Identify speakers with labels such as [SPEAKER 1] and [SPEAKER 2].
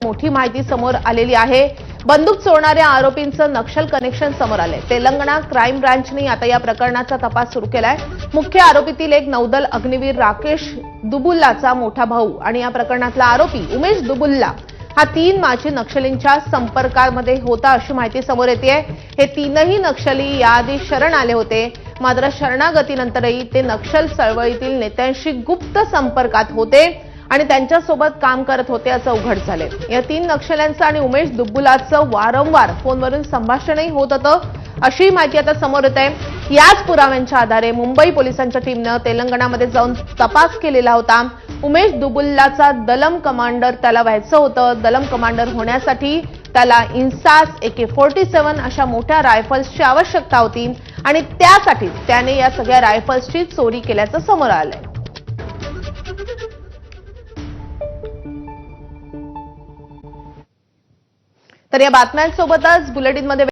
[SPEAKER 1] मोठी माहिती समोर आलेली आहे। बंदूक चोरणाऱ्या आरोपींचं नक्षल कनेक्शन समोर आलंय। तेलंगणा क्राईम ब्रांचने आता या प्रकरणाचा तपास सुरू केलाय। मुख्य आरोपीतील एक नौदल अग्निवीर राकेश दुबुल्लाचा मोठा भाऊ आणि या प्रकरणातला आरोपी उमेश दुबुल्ला हा 3 मार्च नक्षलींच्या संपर्कामध्ये होता अशी माहिती समोर येते। हे तीनही नक्षली याआधी शरण आले होते, मात्र शरणागतीनंतरही ते नक्षल चळवळीतील नेत्यांशी गुप्त संपर्कात होते आणि त्यांच्यासोबत काम करत होते असं उघड झाले। या 3 नक्षल्यांचं आणि उमेश दुबुलाचं वारंवार फोनवरून संभाषणही होत होतं अशी माहिती आता समोर येत आहे। याच पुराव्यांच्या आधारे मुंबई पोलिसांच्या टीमने तेलंगणामध्ये जाऊन तपास केलेला होता। उमेश दुबुल्लाचा दलम कमांडर त्याला व्हायचं होतं। दलम कमांडर होण्यासाठी त्याला इन्सास AK-47 अशा मोठ्या रायफल्सची आवश्यकता होती आणि त्यासाठी त्याने या सगळ्या रायफल्सची चोरी केल्याचं समोर आलंय। तर या बातम्यांसोबतच बुलेटिनमध्ये